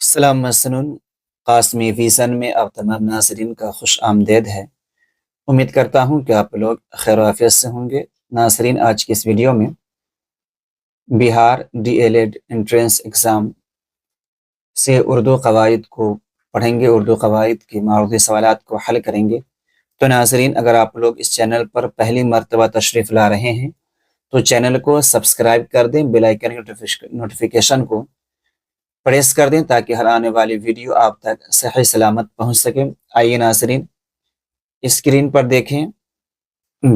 السلام مسنون قاسمی ویژن میں آپ تمام ناظرین کا خوش آمدید ہے۔ امید کرتا ہوں کہ آپ لوگ خیر و عافیت سے ہوں گے۔ ناظرین، آج کی اس ویڈیو میں Bihar D El Ed entrance exam سے اردو قواعد کو پڑھیں گے، اردو قواعد کی معروضی سوالات کو حل کریں گے۔ تو ناظرین، اگر آپ لوگ اس چینل پر پہلی مرتبہ تشریف لا رہے ہیں تو چینل کو سبسکرائب کر دیں، بیل آئیکن نوٹیفیکیشن کو پریس کر دیں تاکہ ہر آنے والی ویڈیو آپ تک صحیح سلامت پہنچ سکے۔ آئیے ناظرین، اسکرین پر دیکھیں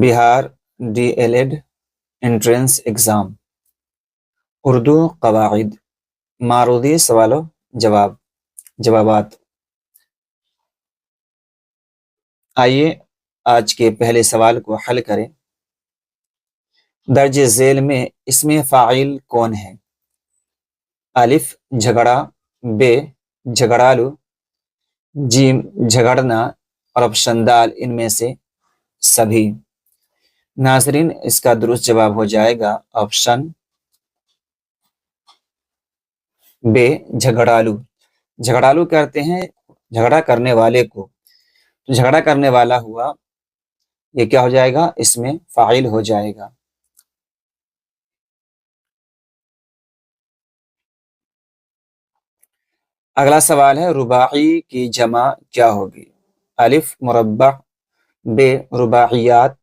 Bihar D El Ed entrance exam Urdu قواعد، معروضی سوال و جوابات۔ آئیے آج کے پہلے سوال کو حل کریں۔ درج ذیل میں اسم فاعل کون ہے؟ الف جھگڑا، ب جھگڑالو، جیم جھگڑنا اور آپشن دال ان میں سے سبھی۔ ناظرین، اس کا درست جواب ہو جائے گا آپشن ب جھگڑالو۔ جھگڑالو کہتے ہیں جھگڑا کرنے والے کو، تو جھگڑا کرنے والا ہوا، یہ کیا ہو جائے گا؟ اس میں فاعل ہو جائے گا۔ اگلا سوال ہے رباعی کی جمع کیا ہوگی؟ الف مربع، ب رباعیات،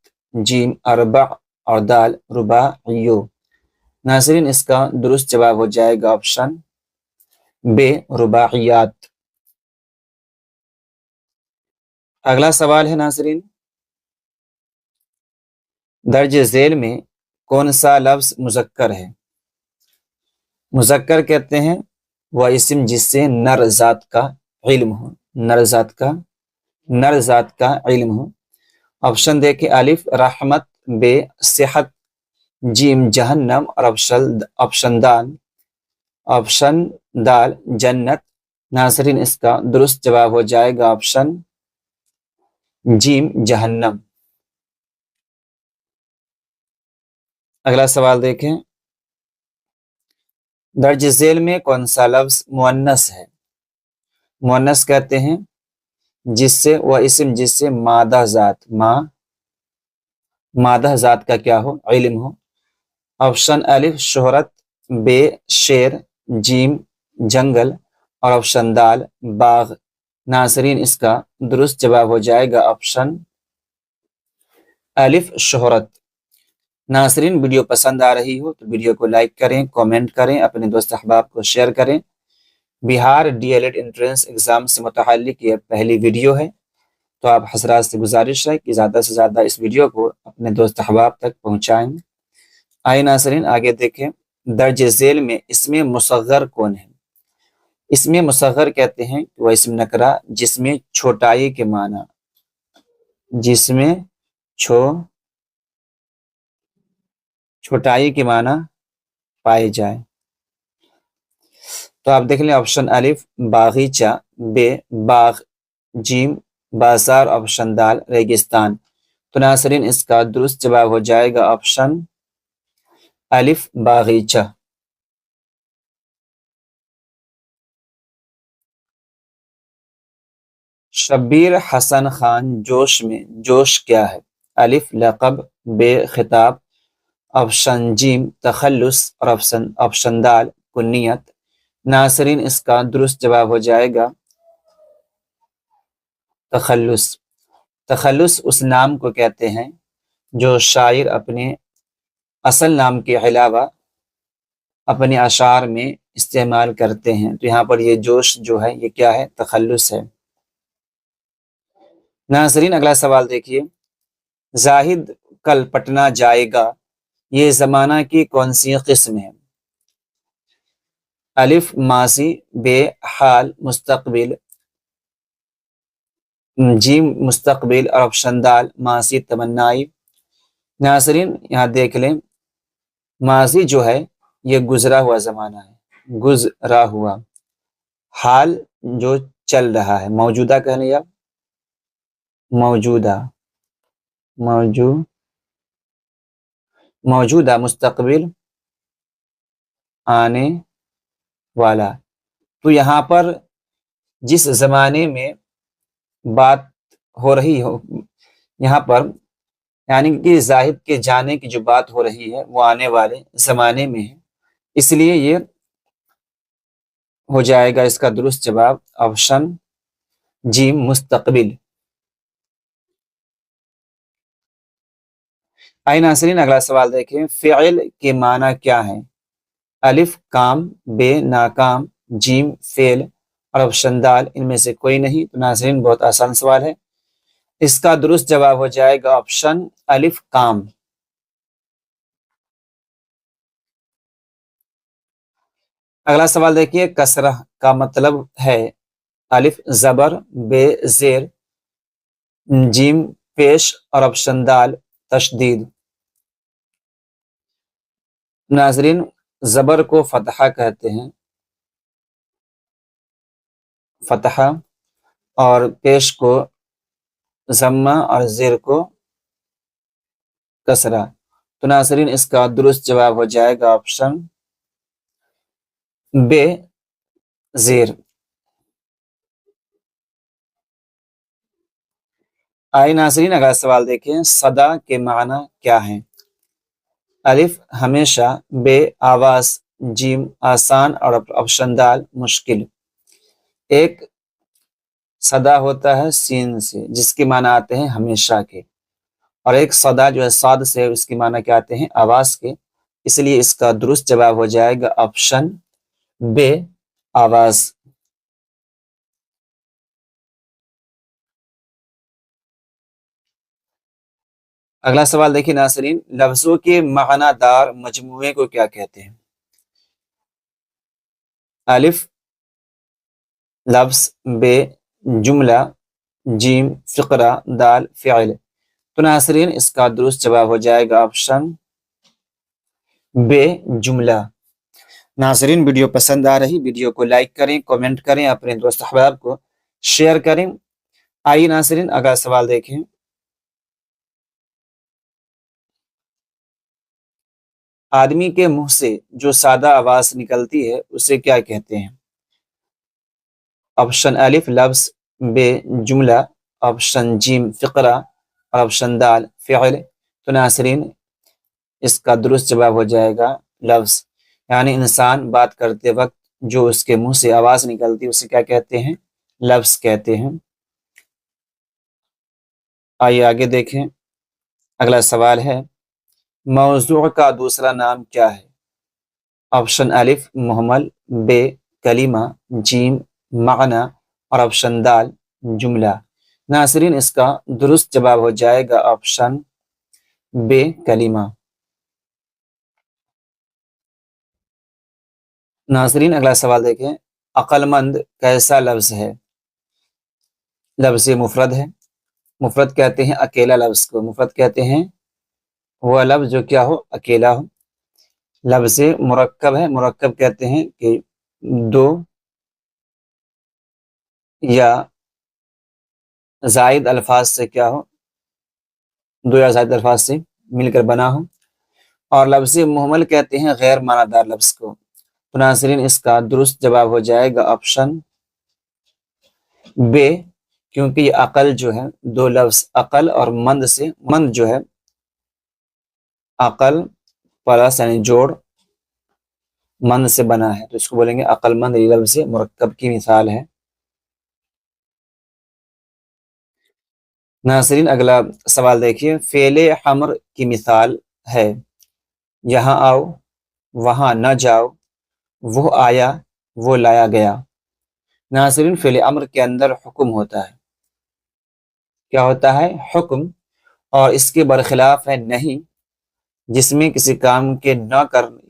جیم اربع اور دال رباعیو۔ ناظرین، اس کا درست جواب ہو جائے گا آپشن ب رباعیات۔ اگلا سوال ہے ناظرین، درج ذیل میں کون سا لفظ مذکر ہے؟ مذکر کہتے ہیں وہ اسم جس سے نر ذات کا علم ہو، نر ذات کا علم ہو۔ آپشن دیکھیں، الف رحمت، ب صحت، جیم جہنم اور آپشن دال جنت۔ ناظرین، اس کا درست جواب ہو جائے گا آپشن جیم جہنم۔ اگلا سوال دیکھیں، درج ذیل میں کون سا لفظ مؤنث ہے؟ مؤنث کہتے ہیں جس سے وہ اسم جس سے مادہ ذات کا کیا ہو؟ علم ہو۔ آپشن الف شہرت، ب شیر، جیم جنگل اور آپشن دال باغ۔ ناظرین، اس کا درست جواب ہو جائے گا آپشن الف شہرت۔ ناظرین، ویڈیو پسند آ رہی ہو تو ویڈیو کو لائک کریں، کومنٹ کریں، اپنے دوست احباب کو شیئر کریں۔ Bihar D El Ed entrance exam سے متعلق یہ پہلی ویڈیو ہے، تو آپ حضرات سے گزارش ہے کہ زیادہ سے زیادہ اس ویڈیو کو اپنے دوست احباب تک پہنچائیں۔ آئے ناظرین، آگے دیکھیں، درج ذیل میں اسم مصغر کون ہے؟ اسم مصغر کہتے ہیں وہ اسم نکرہ جس میں چھوٹائی کے معنی، چھوٹائی کے معنی پائے جائے۔ تو آپ دیکھ لیں، آپشن الف باغیچہ، ب باغ، جیم بازار، آپشن دال ریگستان۔ تو ناظرین، اس کا درست جواب ہو جائے گا آپشن الف باغیچہ۔ شبیر حسن خان جوش میں جوش کیا ہے؟ الف لقب، ب خطاب، آپشن جیم تخلص اور آپشن دال کنیت۔ ناظرین، اس کا درست جواب ہو جائے گا تخلص۔ تخلص اس نام کو کہتے ہیں جو شاعر اپنے اصل نام کے علاوہ اپنے اشعار میں استعمال کرتے ہیں۔ تو یہاں پر یہ جوش جو ہے یہ کیا ہے؟ تخلص ہے۔ ناظرین، اگلا سوال دیکھیے، زاہد کل پٹنہ جائے گا، یہ زمانہ کی کون سی قسم ہے؟ الف ماضی، ب حال مستقبل، جیم مستقبل اور آپشن دال ماضی تمنائی۔ ناظرین، یہاں دیکھ لیں، ماضی جو ہے یہ گزرا ہوا زمانہ ہے، گزرا ہوا۔ حال جو چل رہا ہے، موجودہ کہنے یا موجودہ، مستقبل آنے والا۔ تو یہاں پر جس زمانے میں بات ہو رہی ہو، یہاں پر یعنی کہ زاہد کے جانے کی جو بات ہو رہی ہے وہ آنے والے زمانے میں ہے، اس لیے یہ ہو جائے گا اس کا درست جواب آپشن جیم مستقبل۔ آئے ناظرین اگلا سوال دیکھیں، فعل کے معنی کیا ہے؟ الف کام، بے ناکام، جیم فعل اور آپشن دال ان میں سے کوئی نہیں۔ تو ناظرین بہت آسان سوال ہے، اس کا درست جواب ہو جائے گا آپشن الف کام۔ اگلا سوال دیکھیے، کسرہ کا مطلب ہے الف زبر، بے زیر، جیم پیش اور آپشن دال تشدید۔ ناظرین زبر کو فتحہ کہتے ہیں، فتحہ، اور پیش کو ضمہ اور زیر کو کسرہ۔ تو ناظرین اس کا درست جواب ہو جائے گا آپشن بے زیر۔ آئے ناظرین اگلا سوال دیکھیں، صدا کے معنی کیا ہیں؟ الف ہمیشہ، بے آواز، جیم آسان اور آپشن دال مشکل۔ ایک صدا ہوتا ہے سین سے جس کے معنی آتے ہیں ہمیشہ کے، اور ایک صدا جو ہے صاد سے اس کے معنی کیا آتے ہیں آواز کے، اس لیے اس کا درست جواب ہو جائے گا آپشن بے آواز۔ اگلا سوال دیکھیں ناظرین، لفظوں کے معنی دار مجموعے کو کیا کہتے ہیں؟ الف لفظ، بے جملہ، جیم فقرہ، دال فعل۔ تو ناظرین اس کا درست جواب ہو جائے گا آپشن بے جملہ۔ ناظرین ویڈیو پسند آ رہی ویڈیو کو لائک کریں، کومنٹ کریں، اپنے دوست احباب کو شیئر کریں۔ آئیے ناظرین اگلا سوال دیکھیں، آدمی کے منہ سے جو سادہ آواز نکلتی ہے اسے کیا کہتے ہیں؟ آپشن الف لفظ، بے جملہ، آپشن جیم فقرہ اور آپشن دال فعل۔ تو ناظرین اس کا درست جواب ہو جائے گا لفظ، یعنی انسان بات کرتے وقت جو اس کے منہ سے آواز نکلتی ہے اسے کیا کہتے ہیں؟ لفظ کہتے ہیں۔ آئیے آگے دیکھیں، اگلا سوال ہے، موضوع کا دوسرا نام کیا ہے؟ آپشن الف محمل، بے کلمہ، جیم معنی اور آپشن دال جملہ۔ ناظرین اس کا درست جواب ہو جائے گا آپشن بے کلمہ۔ ناظرین اگلا سوال دیکھیں، عقل مند کیسا لفظ ہے؟ لفظ مفرد ہے، مفرد کہتے ہیں اکیلا لفظ کو، مفرد کہتے ہیں وہ لفظ جو کیا ہو اکیلا ہو۔ لفظ مرکب ہے، مرکب کہتے ہیں کہ دو یا زائد الفاظ سے کیا ہو، دو یا زائد الفاظ سے مل کر بنا ہو۔ اور لفظ محمل کہتے ہیں غیر معنی دار لفظ کو۔ تو ناظرین اس کا درست جواب ہو جائے گا آپشن بے، کیونکہ یہ عقل جو ہے دو لفظ عقل اور مند سے، مند جو ہے عقل پلس یعنی جوڑ مند سے بنا ہے، تو اس کو بولیں گے عقل مند، یہ لفظ مرکب کی مثال ہے۔ ناظرین اگلا سوال دیکھیے، فعل حمر کی مثال ہے یہاں آؤ، وہاں نہ جاؤ، وہ آیا، وہ لایا گیا۔ ناظرین فعل امر کے اندر حکم ہوتا ہے، کیا ہوتا ہے؟ حکم، اور اس کے برخلاف ہے نہیں، جس میں کسی کام کے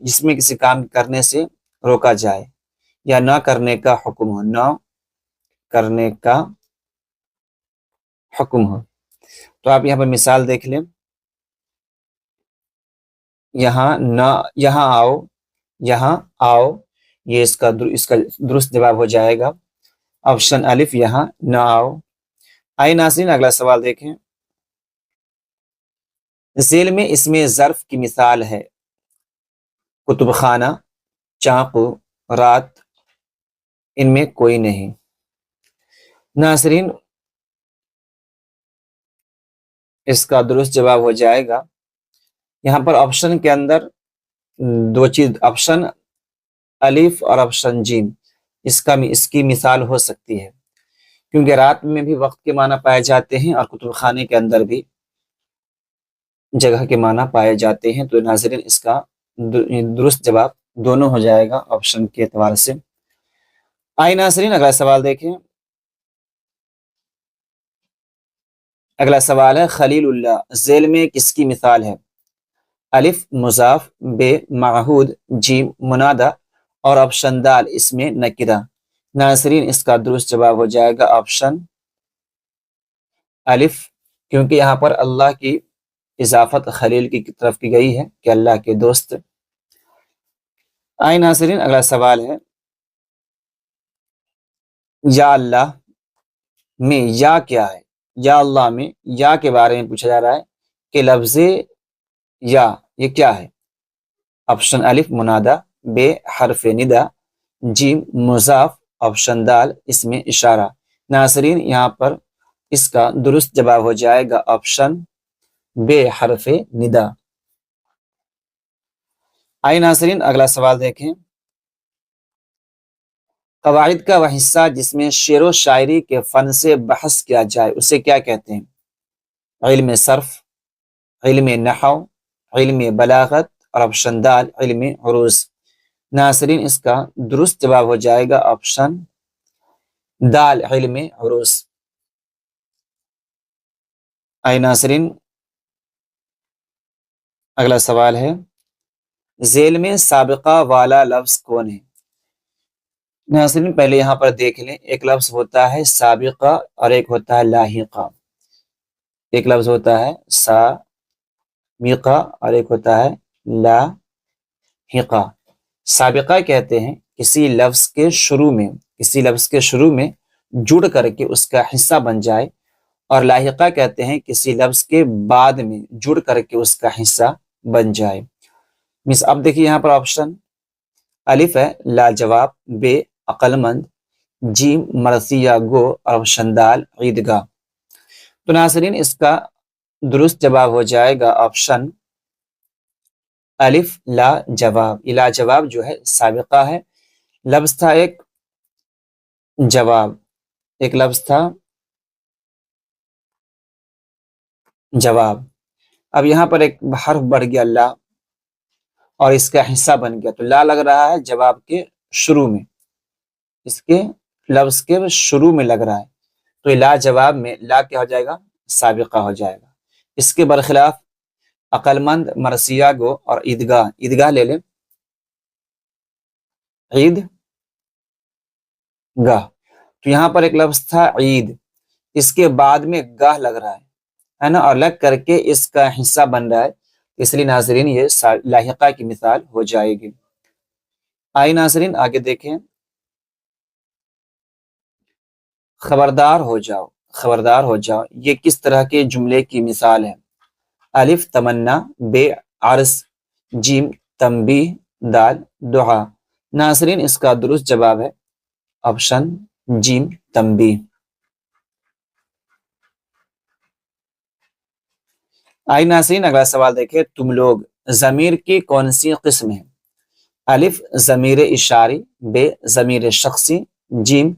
جس میں کسی کام کرنے سے روکا جائے یا نہ کرنے کا حکم ہو، نہ کرنے کا حکم ہو۔ تو آپ یہاں پر مثال دیکھ لیں، یہاں نہ، یہاں آؤ، یہاں آؤ، یہ اس کا درست جواب ہو جائے گا آپشن الف یہاں نہ آؤ۔ آئے ناظرین اگلا سوال دیکھیں، ذیل میں اسم ظرف کی مثال ہے کتب خانہ، چاقو، رات، ان میں کوئی نہیں۔ ناظرین اس کا درست جواب ہو جائے گا، یہاں پر آپشن کے اندر دو چیز، آپشن الف اور آپشن جیم، اس کی مثال ہو سکتی ہے، کیونکہ رات میں بھی وقت کے معنی پائے جاتے ہیں اور کتب خانے کے اندر بھی جگہ کے معنی پائے جاتے ہیں۔ تو ناظرین اس کا درست جواب دونوں ہو جائے گا آپشن کے اعتبار سے۔ آئے ناظرین اگلا سوال دیکھیں۔ اگلا سوال ہے خلیل اللہ ذیل میں کس کی مثال ہے؟ الف مضاف، ب معہود، جیم منادہ اور آپشن دال اس میں نکرہ۔ ناظرین اس کا درست جواب ہو جائے گا آپشن الف، کیونکہ یہاں پر اللہ کی اضافت خلیل کی طرف کی گئی ہے کہ اللہ کے دوست۔ آئے ناظرین اگلا سوال ہے یا اللہ میں یا کیا ہے؟ یا اللہ میں یا کے بارے میں پوچھا جا رہا ہے کہ لفظ یا یہ کیا ہے؟ آپشن الف منادہ، ب حرف ندا، جیم مضاف، آپشن دال اس میں اشارہ۔ ناظرین یہاں پر اس کا درست جواب ہو جائے گا آپشن ب حرف ندا۔ آئے ناظرین اگلا سوال دیکھیں۔ قواعد کا وہ حصہ جس میں شعر و شاعری کے فن سے بحث کیا جائے اسے کیا کہتے ہیں؟ علم صرف، علم نحو، علم بلاغت اور آپشن دال علم عروض۔ ناظرین اس کا درست جواب ہو جائے گا آپشن دال علم عروض۔ آئے ناظرین اگلا سوال ہے ذیل میں سابقہ والا لفظ کون ہے؟ ناظرین پہلے یہاں پر دیکھ لیں، ایک لفظ ہوتا ہے سابقہ اور ایک ہوتا ہے لاحقہ۔ ایک لفظ ہوتا ہے سابقہ اور ایک ہوتا ہے لاحقہ۔ سابقہ کہتے ہیں کسی لفظ کے شروع میں جڑ کر کے اس کا حصہ بن جائے، اور لاحقہ کہتے ہیں کسی لفظ کے بعد میں جڑ کر کے اس کا حصہ بن جائے۔ اب دیکھیے یہاں پر آپشن الف ہے لاجواب، ب عقل مند، جیم مرثیہ گو اور آپشن دال عیدگاہ۔ تو ناظرین اس کا درست جواب ہو جائے گا آپشن الف لاجواب۔ لاجواب جو ہے سابقہ ہے، لفظ تھا ایک جواب، ایک لفظ تھا جواب۔ اب یہاں پر ایک حرف بڑھ گیا لا اور اس کا حصہ بن گیا، تو لا لگ رہا ہے جواب کے شروع میں، اس کے لفظ کے شروع میں لگ رہا ہے، تو لا جواب میں لا کیا ہو جائے گا؟ سابقہ ہو جائے گا۔ اس کے برخلاف عقل مند، مرثیہ گو اور عیدگاہ، عیدگاہ لے لیں، عید گاہ، تو یہاں پر ایک لفظ تھا عید، اس کے بعد میں گاہ لگ رہا ہے نا، اور لگ کر کے اس کا حصہ بن رہا ہے، اس لیے ناظرین یہ لاحقہ کی مثال ہو جائے گی۔ آئے ناظرین آگے دیکھیں۔ خبردار ہو جاؤ، خبردار ہو جاؤ یہ کس طرح کے جملے کی مثال ہے؟ الف تمنا، ب عرض، جیم تنبیہ، دال دعا۔ ناظرین اس کا درست جواب ہے آپشن جیم تنبیہ۔ آئی ناظرین اگلا سوال دیکھیں۔ تم لوگ ضمیر کی کون سی قسم ہے؟ الف ضمیر اشاری، ب ضمیر شخصی، جیم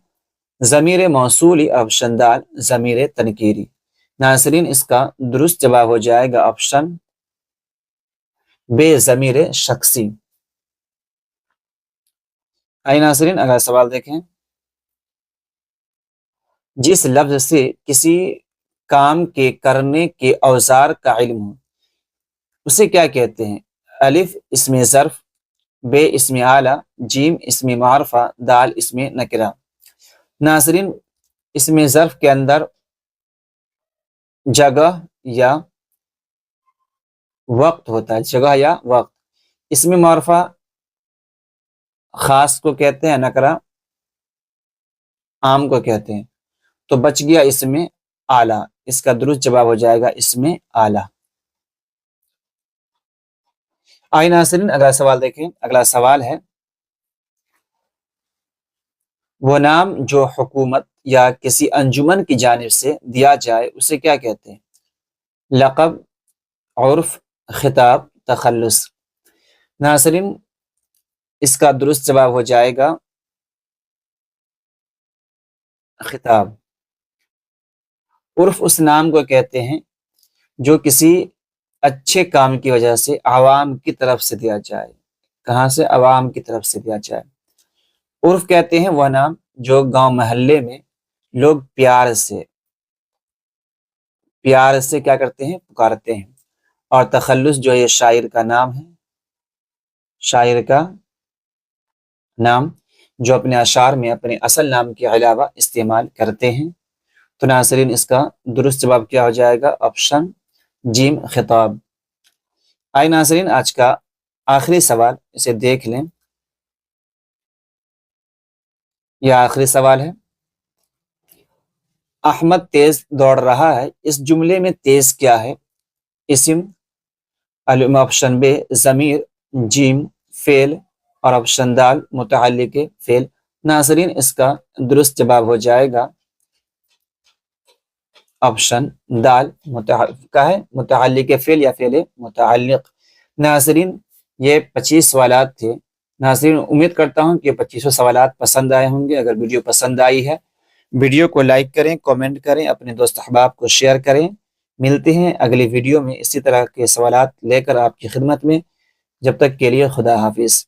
ضمیر موصولی، آپشن دال ضمیر تنکیری۔ ناظرین اس کا درست جواب ہو جائے گا آپشن ب ضمیر شخصی۔ آئی ناظرین اگلا سوال دیکھیں۔ جس لفظ سے کسی کام کے کرنے کے اوزار کا علم ہو اسے کیا کہتے ہیں؟ الف اسم ظرف، ب اسم اعلیٰ، جیم اسم معرفہ، دال اسم نکرہ۔ ناظرین اسم ظرف کے اندر جگہ یا وقت ہوتا ہے، جگہ یا وقت۔ اسم معرفہ خاص کو کہتے ہیں، نکرہ عام کو کہتے ہیں، تو بچ گیا اسم اعلیٰ، اس کا درست جواب ہو جائے گا اسم اعلیٰ۔ آئے ناظرین اگلا سوال دیکھیں۔ اگلا سوال ہے وہ نام جو حکومت یا کسی انجمن کی جانب سے دیا جائے اسے کیا کہتے ہیں؟ لقب، عرف، خطاب، تخلص۔ ناظرین اس کا درست جواب ہو جائے گا خطاب۔ عرف اس نام کو کہتے ہیں جو کسی اچھے کام کی وجہ سے عوام کی طرف سے دیا جائے۔ کہاں سے؟ عوام کی طرف سے دیا جائے۔ عرف کہتے ہیں وہ نام جو گاؤں محلے میں لوگ پیار سے کیا کرتے ہیں؟ پکارتے ہیں۔ اور تخلص جو یہ شاعر کا نام ہے، شاعر کا نام جو اپنے اشعار میں اپنے اصل نام کے علاوہ استعمال کرتے ہیں۔ تو ناظرین اس کا درست جواب کیا ہو جائے گا؟ آپشن جیم، خطاب۔ آئے ناظرین آج کا آخری سوال، اسے دیکھ لیں۔ یہ آخری سوال ہے۔ احمد تیز دوڑ رہا ہے، اس جملے میں تیز کیا ہے؟ اسم، آپشن بے ضمیر، جیم فعل، اور آپشن دال متعلق فعل۔ ناظرین اس کا درست جواب ہو جائے گا آپشن دال کا ہے متعلق فعل یا فعل متعلق۔ ناظرین یہ 25 سوالات تھے۔ ناظرین امید کرتا ہوں کہ 25 سوالات پسند آئے ہوں گے۔ اگر ویڈیو پسند آئی ہے ویڈیو کو لائک کریں، کامنٹ کریں، اپنے دوست احباب کو شیئر کریں۔ ملتے ہیں اگلی ویڈیو میں اسی طرح کے سوالات لے کر آپ کی خدمت میں۔ جب تک کے لیے خدا حافظ۔